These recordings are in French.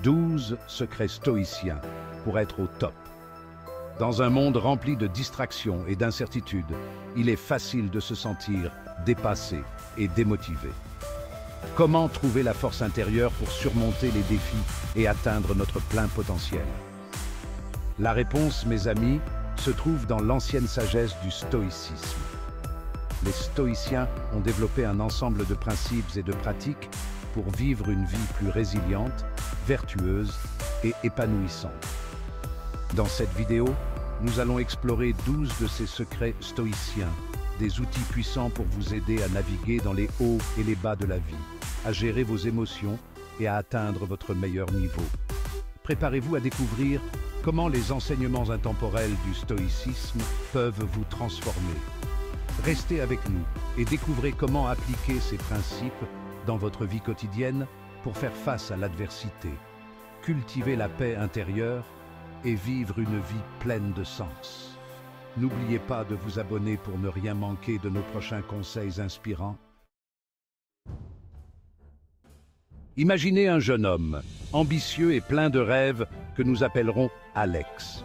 12 secrets stoïciens pour être au top. Dans un monde rempli de distractions et d'incertitudes, il est facile de se sentir dépassé et démotivé. Comment trouver la force intérieure pour surmonter les défis et atteindre notre plein potentiel? La réponse, mes amis, se trouve dans l'ancienne sagesse du stoïcisme. Les stoïciens ont développé un ensemble de principes et de pratiques pour vivre une vie plus résiliente, vertueuse et épanouissante. Dans cette vidéo, nous allons explorer 12 de ces secrets stoïciens, des outils puissants pour vous aider à naviguer dans les hauts et les bas de la vie, à gérer vos émotions et à atteindre votre meilleur niveau. Préparez-vous à découvrir comment les enseignements intemporels du stoïcisme peuvent vous transformer. Restez avec nous et découvrez comment appliquer ces principes dans votre vie quotidienne pour faire face à l'adversité, cultiver la paix intérieure et vivre une vie pleine de sens. N'oubliez pas de vous abonner pour ne rien manquer de nos prochains conseils inspirants. Imaginez un jeune homme, ambitieux et plein de rêves, que nous appellerons Alex.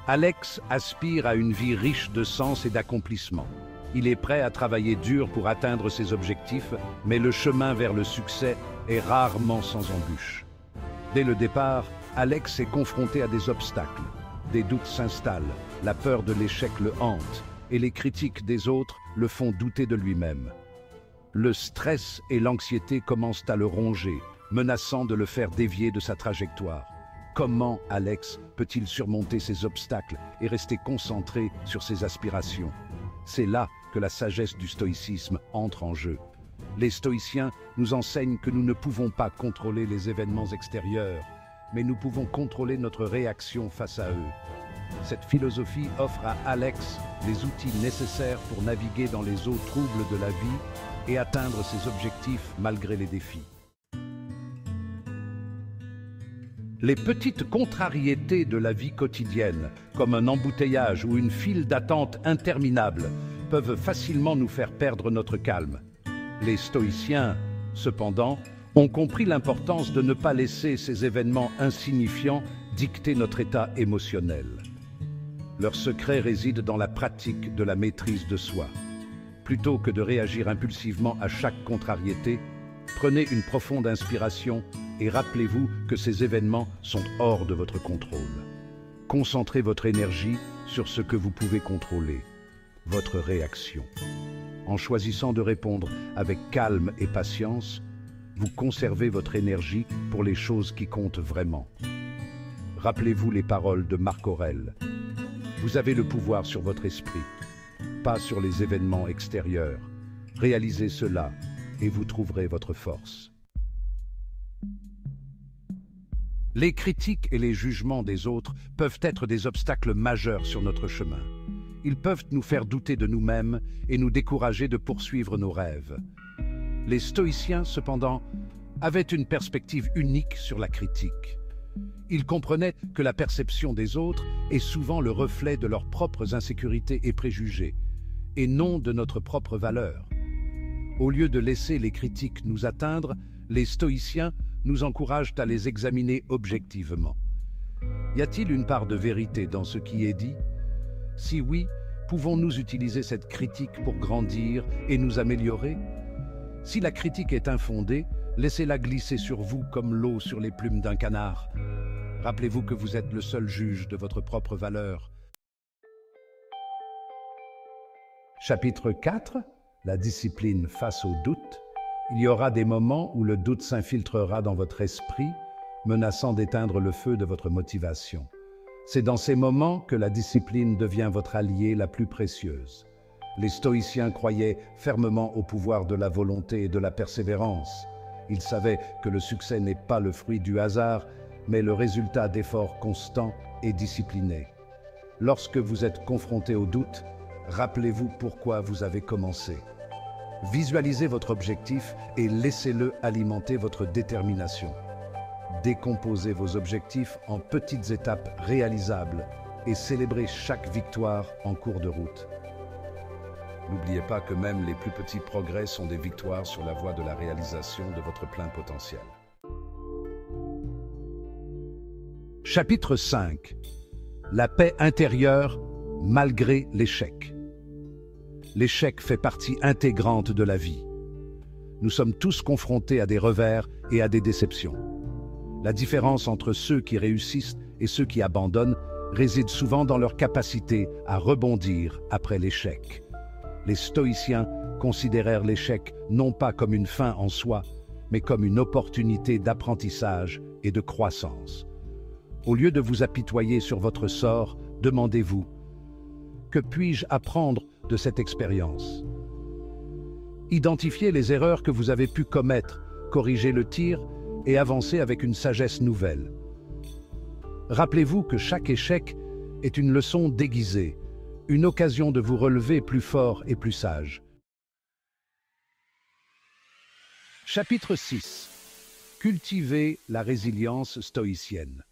Alex aspire à une vie riche de sens et d'accomplissement. Il est prêt à travailler dur pour atteindre ses objectifs, mais le chemin vers le succès est rarement sans embûches. Dès le départ, Alex est confronté à des obstacles. Des doutes s'installent, la peur de l'échec le hante, et les critiques des autres le font douter de lui-même. Le stress et l'anxiété commencent à le ronger, menaçant de le faire dévier de sa trajectoire. Comment Alex peut-il surmonter ces obstacles et rester concentré sur ses aspirations? C'est là que la sagesse du stoïcisme entre en jeu. Les stoïciens nous enseignent que nous ne pouvons pas contrôler les événements extérieurs, mais nous pouvons contrôler notre réaction face à eux. Cette philosophie offre à Alex les outils nécessaires pour naviguer dans les eaux troubles de la vie et atteindre ses objectifs malgré les défis. Les petites contrariétés de la vie quotidienne, comme un embouteillage ou une file d'attente interminable, peuvent facilement nous faire perdre notre calme. Les stoïciens, cependant, ont compris l'importance de ne pas laisser ces événements insignifiants dicter notre état émotionnel. Leur secret réside dans la pratique de la maîtrise de soi. Plutôt que de réagir impulsivement à chaque contrariété, prenez une profonde inspiration et rappelez-vous que ces événements sont hors de votre contrôle. Concentrez votre énergie sur ce que vous pouvez contrôler, votre réaction. En choisissant de répondre avec calme et patience, vous conservez votre énergie pour les choses qui comptent vraiment. Rappelez-vous les paroles de Marc Aurèle. Vous avez le pouvoir sur votre esprit, pas sur les événements extérieurs. Réalisez cela et vous trouverez votre force. Les critiques et les jugements des autres peuvent être des obstacles majeurs sur notre chemin. Ils peuvent nous faire douter de nous-mêmes et nous décourager de poursuivre nos rêves. Les stoïciens, cependant, avaient une perspective unique sur la critique. Ils comprenaient que la perception des autres est souvent le reflet de leurs propres insécurités et préjugés, et non de notre propre valeur. Au lieu de laisser les critiques nous atteindre, les stoïciens nous encouragent à les examiner objectivement. Y a-t-il une part de vérité dans ce qui est dit? Si oui, pouvons-nous utiliser cette critique pour grandir et nous améliorer? Si la critique est infondée, laissez-la glisser sur vous comme l'eau sur les plumes d'un canard. Rappelez-vous que vous êtes le seul juge de votre propre valeur. Chapitre 4. La discipline face au doute. Il y aura des moments où le doute s'infiltrera dans votre esprit, menaçant d'éteindre le feu de votre motivation. C'est dans ces moments que la discipline devient votre alliée la plus précieuse. Les stoïciens croyaient fermement au pouvoir de la volonté et de la persévérance. Ils savaient que le succès n'est pas le fruit du hasard, mais le résultat d'efforts constants et disciplinés. Lorsque vous êtes confronté au doute, rappelez-vous pourquoi vous avez commencé. Visualisez votre objectif et laissez-le alimenter votre détermination. Décomposez vos objectifs en petites étapes réalisables et célébrez chaque victoire en cours de route. N'oubliez pas que même les plus petits progrès sont des victoires sur la voie de la réalisation de votre plein potentiel. Chapitre 5. La paix intérieure malgré l'échec. L'échec fait partie intégrante de la vie. Nous sommes tous confrontés à des revers et à des déceptions. La différence entre ceux qui réussissent et ceux qui abandonnent réside souvent dans leur capacité à rebondir après l'échec. Les stoïciens considérèrent l'échec non pas comme une fin en soi, mais comme une opportunité d'apprentissage et de croissance. Au lieu de vous apitoyer sur votre sort, demandez-vous: que puis-je apprendre de cette expérience? Identifiez les erreurs que vous avez pu commettre, corrigez le tir et avancez avec une sagesse nouvelle. Rappelez-vous que chaque échec est une leçon déguisée, une occasion de vous relever plus fort et plus sage. Chapitre 6. Cultiver la résilience stoïcienne.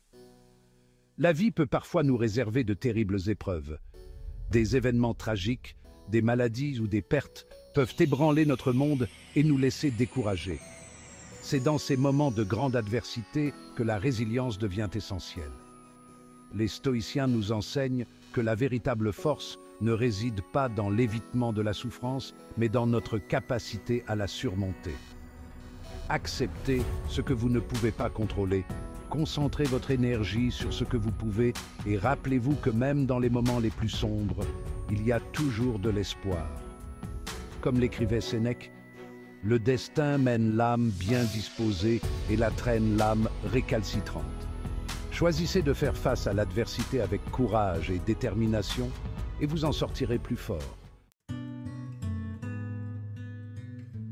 La vie peut parfois nous réserver de terribles épreuves. Des événements tragiques, des maladies ou des pertes peuvent ébranler notre monde et nous laisser découragés. C'est dans ces moments de grande adversité que la résilience devient essentielle. Les stoïciens nous enseignent que la véritable force ne réside pas dans l'évitement de la souffrance, mais dans notre capacité à la surmonter. Acceptez ce que vous ne pouvez pas contrôler. Concentrez votre énergie sur ce que vous pouvez et rappelez-vous que même dans les moments les plus sombres, il y a toujours de l'espoir. Comme l'écrivait Sénèque, le destin mène l'âme bien disposée et la traîne l'âme récalcitrante. Choisissez de faire face à l'adversité avec courage et détermination et vous en sortirez plus fort.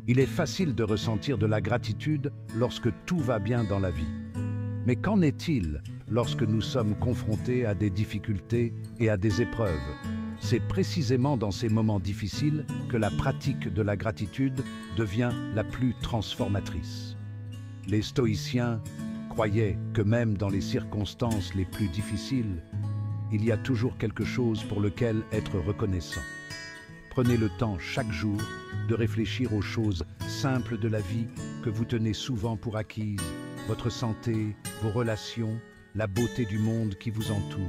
Il est facile de ressentir de la gratitude lorsque tout va bien dans la vie. Mais qu'en est-il lorsque nous sommes confrontés à des difficultés et à des épreuves? C'est précisément dans ces moments difficiles que la pratique de la gratitude devient la plus transformatrice. Les stoïciens croyaient que même dans les circonstances les plus difficiles, il y a toujours quelque chose pour lequel être reconnaissant. Prenez le temps chaque jour de réfléchir aux choses simples de la vie que vous tenez souvent pour acquises, votre santé, vos relations, la beauté du monde qui vous entoure.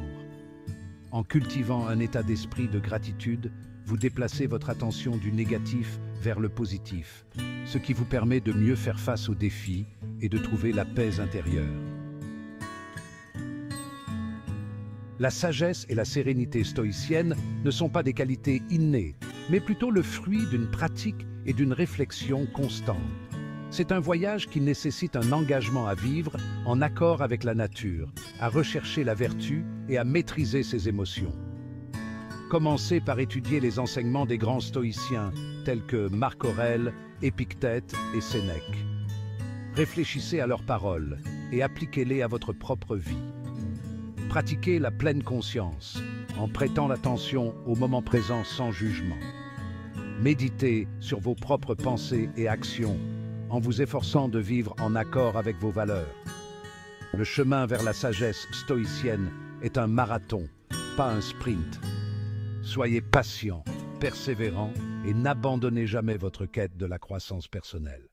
En cultivant un état d'esprit de gratitude, vous déplacez votre attention du négatif vers le positif, ce qui vous permet de mieux faire face aux défis et de trouver la paix intérieure. La sagesse et la sérénité stoïcienne ne sont pas des qualités innées, mais plutôt le fruit d'une pratique et d'une réflexion constante. C'est un voyage qui nécessite un engagement à vivre en accord avec la nature, à rechercher la vertu et à maîtriser ses émotions. Commencez par étudier les enseignements des grands stoïciens tels que Marc Aurèle, Épictète et Sénèque. Réfléchissez à leurs paroles et appliquez-les à votre propre vie. Pratiquez la pleine conscience en prêtant l'attention au moment présent sans jugement. Méditez sur vos propres pensées et actions en vous efforçant de vivre en accord avec vos valeurs. Le chemin vers la sagesse stoïcienne est un marathon, pas un sprint. Soyez patient, persévérant et n'abandonnez jamais votre quête de la croissance personnelle.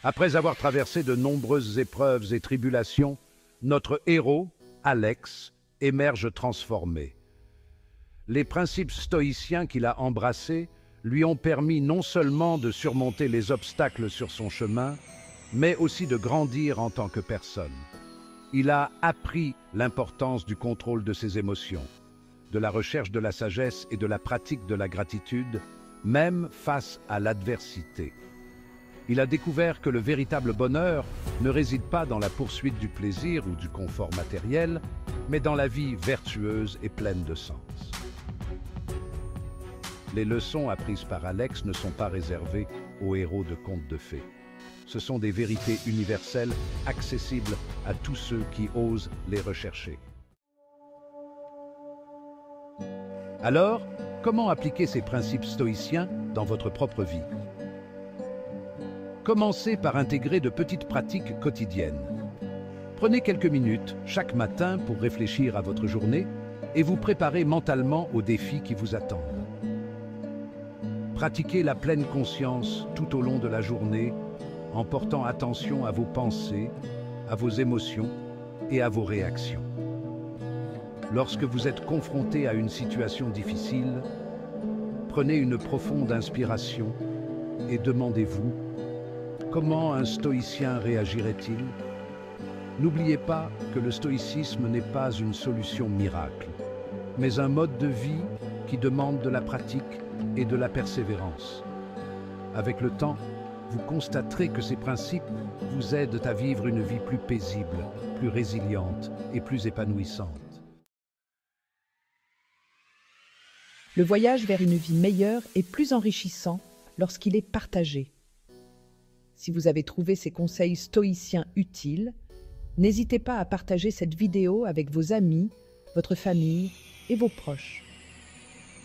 Après avoir traversé de nombreuses épreuves et tribulations, notre héros, Alex, émerge transformé. Les principes stoïciens qu'il a embrassés lui ont permis non seulement de surmonter les obstacles sur son chemin, mais aussi de grandir en tant que personne. Il a appris l'importance du contrôle de ses émotions, de la recherche de la sagesse et de la pratique de la gratitude, même face à l'adversité. Il a découvert que le véritable bonheur ne réside pas dans la poursuite du plaisir ou du confort matériel, mais dans la vie vertueuse et pleine de sens. Les leçons apprises par Alex ne sont pas réservées aux héros de contes de fées. Ce sont des vérités universelles, accessibles à tous ceux qui osent les rechercher. Alors, comment appliquer ces principes stoïciens dans votre propre vie? Commencez par intégrer de petites pratiques quotidiennes. Prenez quelques minutes chaque matin pour réfléchir à votre journée et vous préparer mentalement aux défis qui vous attendent. Pratiquez la pleine conscience tout au long de la journée en portant attention à vos pensées, à vos émotions et à vos réactions. Lorsque vous êtes confronté à une situation difficile, prenez une profonde inspiration et demandez-vous: comment un stoïcien réagirait-il? N'oubliez pas que le stoïcisme n'est pas une solution miracle, mais un mode de vie qui demande de la pratique et de la persévérance. Avec le temps, vous constaterez que ces principes vous aident à vivre une vie plus paisible, plus résiliente et plus épanouissante. Le voyage vers une vie meilleure est plus enrichissant lorsqu'il est partagé. Si vous avez trouvé ces conseils stoïciens utiles, n'hésitez pas à partager cette vidéo avec vos amis, votre famille et vos proches.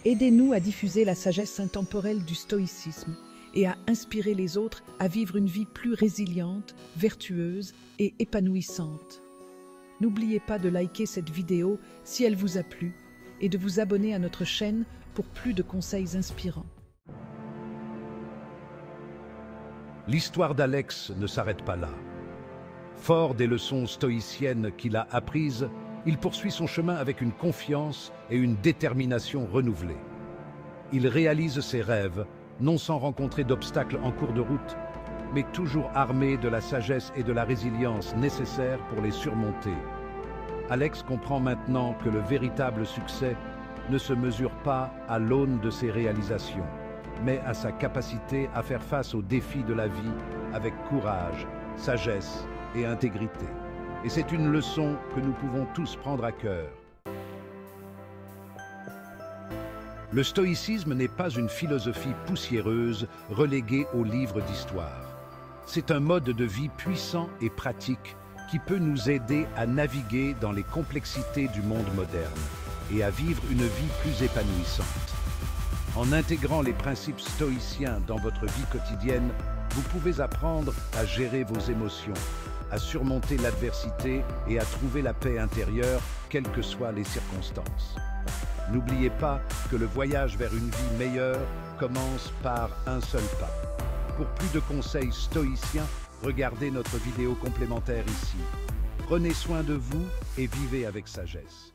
Aidez-nous à diffuser la sagesse intemporelle du stoïcisme et à inspirer les autres à vivre une vie plus résiliente, vertueuse et épanouissante. N'oubliez pas de liker cette vidéo si elle vous a plu et de vous abonner à notre chaîne pour plus de conseils inspirants. L'histoire d'Alex ne s'arrête pas là. Fort des leçons stoïciennes qu'il a apprises, il poursuit son chemin avec une confiance et une détermination renouvelées. Il réalise ses rêves, non sans rencontrer d'obstacles en cours de route, mais toujours armé de la sagesse et de la résilience nécessaires pour les surmonter. Alex comprend maintenant que le véritable succès ne se mesure pas à l'aune de ses réalisations, mais à sa capacité à faire face aux défis de la vie avec courage, sagesse et intégrité. Et c'est une leçon que nous pouvons tous prendre à cœur. Le stoïcisme n'est pas une philosophie poussiéreuse reléguée aux livres d'histoire. C'est un mode de vie puissant et pratique qui peut nous aider à naviguer dans les complexités du monde moderne et à vivre une vie plus épanouissante. En intégrant les principes stoïciens dans votre vie quotidienne, vous pouvez apprendre à gérer vos émotions, à surmonter l'adversité et à trouver la paix intérieure, quelles que soient les circonstances. N'oubliez pas que le voyage vers une vie meilleure commence par un seul pas. Pour plus de conseils stoïciens, regardez notre vidéo complémentaire ici. Prenez soin de vous et vivez avec sagesse.